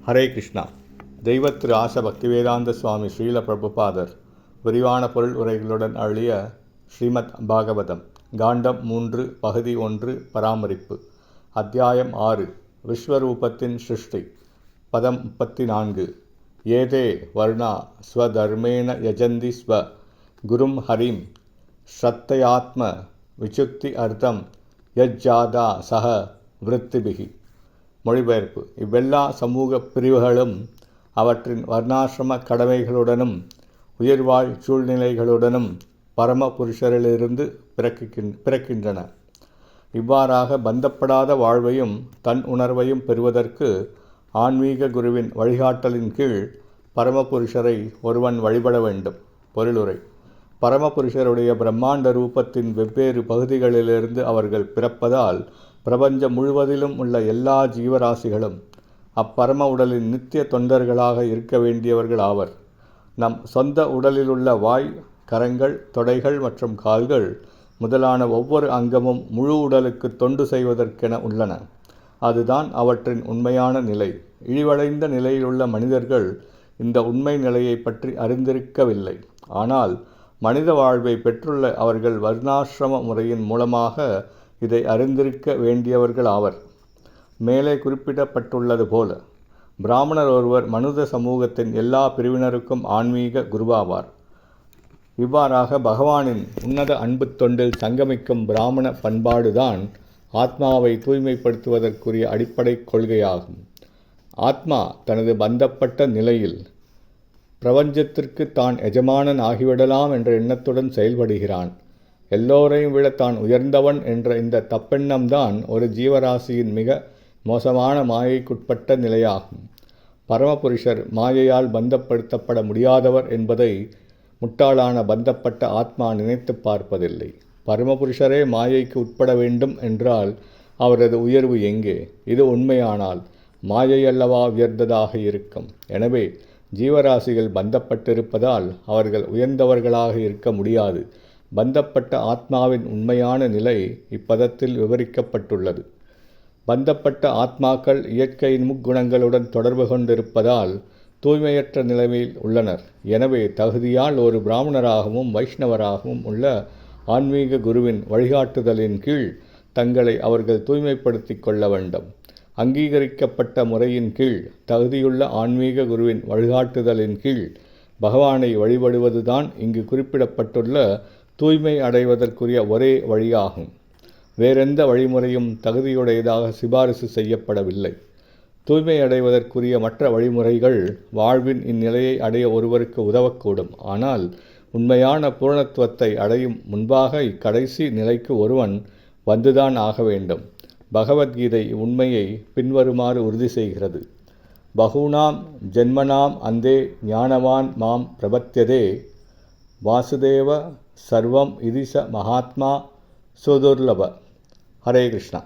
ஹரே கிருஷ்ணா. தெய்வத்திரு ஆச பக்திவேதாந்த சுவாமி ஸ்ரீல பிரபுபாதர் விரிவான பொருள் உரைகளுடன் அருளிய ஸ்ரீமத் பாகவதம் காண்டம் 3 பகுதி 1 பராமரிப்பு அத்தியாயம் 6 விஸ்வரூபத்தின் சிருஷ்டி பதம் 34 ஏதே வர்ணா ஸ்வதர்மேண யஜந்தி ஸ்வ குரும் ஹரிம் ஸ்ரத்தையாத்ம விசுக்தி அர்த்தம் யஜ்ஜாதா சக விருத்திபிகி. மொழிபெயர்ப்பு: இவ்வெல்லா சமூக பிரிவுகளும் அவற்றின் வர்ணாசிரம கடமைகளுடனும் உயிர்வாழ் சூழ்நிலைகளுடனும் பரம புருஷரிலிருந்து பிறக்கின்றன. இவ்வாறாக பந்தப்படாத வாழ்வையும் தன் உணர்வையும் பெறுவதற்கு ஆன்மீக குருவின் வழிகாட்டலின் கீழ் பரமபுருஷரை ஒருவன் வழிபட வேண்டும். பொருளுரை: பரமபுருஷருடைய பிரம்மாண்ட ரூபத்தின் வெவ்வேறு பகுதிகளிலிருந்து அவர்கள் பிறப்பதால் பிரபஞ்சம் முழுவதிலும் உள்ள எல்லா ஜீவராசிகளும் அப்பரம உடலின் நித்திய தொண்டர்களாக இருக்க வேண்டியவர்கள் ஆவர். நம் சொந்த உடலிலுள்ள வாய், கரங்கள், தொடைகள் மற்றும் கால்கள் முதலான ஒவ்வொரு அங்கமும் முழு உடலுக்கு தொண்டு செய்வதற்கென உள்ளன. அதுதான் அவற்றின் உண்மையான நிலை. இழிவடைந்த நிலையிலுள்ள மனிதர்கள் இந்த உண்மை நிலையை பற்றி அறிந்திருக்கவில்லை. ஆனால் மனித வாழ்வை பெற்றுள்ள அவர்கள் வர்ணாசிரம முறையின் மூலமாக இதை அறிந்திருக்க வேண்டியவர்கள் ஆவர். மேலே குறிப்பிடப்பட்டுள்ளது போல பிராமணர் ஒருவர் மனித சமூகத்தின் எல்லா பிரிவினருக்கும் ஆன்மீக குருவாவார். இவ்வாறாக பகவானின் உன்னத அன்பு தொண்டில் சங்கமிக்கும் பிராமண பண்பாடுதான் ஆத்மாவை தூய்மைப்படுத்துவதற்குரிய அடிப்படை கொள்கையாகும். ஆத்மா தனது பந்தப்பட்ட நிலையில் பிரபஞ்சத்திற்கு தான் எஜமானன் ஆகிவிடலாம் என்ற எண்ணத்துடன் செயல்படுகிறான். எல்லோரையும் விட தான் உயர்ந்தவன் என்ற இந்த தப்பெண்ணம்தான் ஒரு ஜீவராசியின் மிக மோசமான மாயைக்குட்பட்ட நிலையாகும். பரமபுருஷர் மாயையால் பந்தப்படுத்தப்பட முடியாதவர் என்பதை முட்டாளான பந்தப்பட்ட ஆத்மா நினைத்து பார்ப்பதில்லை. பரமபுருஷரே மாயைக்கு உட்பட வேண்டும் என்றால் அவரது உயர்வு எங்கே? இது உண்மையானால் மாயை அல்லவா உயர்ந்ததாக இருக்கும். எனவே ஜீவராசிகள் பந்தப்பட்டிருப்பதால் அவர்கள் உயர்ந்தவர்களாக இருக்க முடியாது. பந்தப்பட்ட ஆத்மாவின் உண்மையான நிலை இப்பதத்தில் விவரிக்கப்பட்டுள்ளது. பந்தப்பட்ட ஆத்மாக்கள் இயற்கையின் முக்குணங்களுடன் தொடர்பு கொண்டிருப்பதால் தூய்மையற்ற நிலைமையில் உள்ளனர். எனவே தகுதியால் ஒரு பிராமணராகவும் வைஷ்ணவராகவும் உள்ள ஆன்மீக குருவின் வழிகாட்டுதலின் கீழ் தங்களை அவர்கள் தூய்மைப்படுத்திக் கொள்ள வேண்டும். அங்கீகரிக்கப்பட்ட முறையின் கீழ் தகுதியுள்ள ஆன்மீக குருவின் வழிகாட்டுதலின் கீழ் பகவானை வழிபடுவதுதான் இங்கு குறிப்பிடப்பட்டுள்ள தூய்மை அடைவதற்குரிய ஒரே வழியாகும். வேறெந்த வழிமுறையும் தகுதியுடையதாக சிபாரிசு செய்யப்படவில்லை. தூய்மை அடைவதற்குரிய மற்ற வழிமுறைகள் வாழ்வின் இந்நிலையை அடைய ஒருவருக்கு உதவக்கூடும். ஆனால் உண்மையான பூரணத்துவத்தை அடையும் முன்பாக இக்கடைசி நிலைக்கு ஒருவன் வந்துதான் ஆக வேண்டும். பகவத்கீதை உண்மையை பின்வருமாறு உறுதி செய்கிறது: பகூனாம் ஜென்மனாம் அந்தே ஞானவான் மாம் பிரபத்யதே வாசுதேவ சர்வம் இதிச மகாத்மா சுதுர்லப. ஹரே கிருஷ்ணா.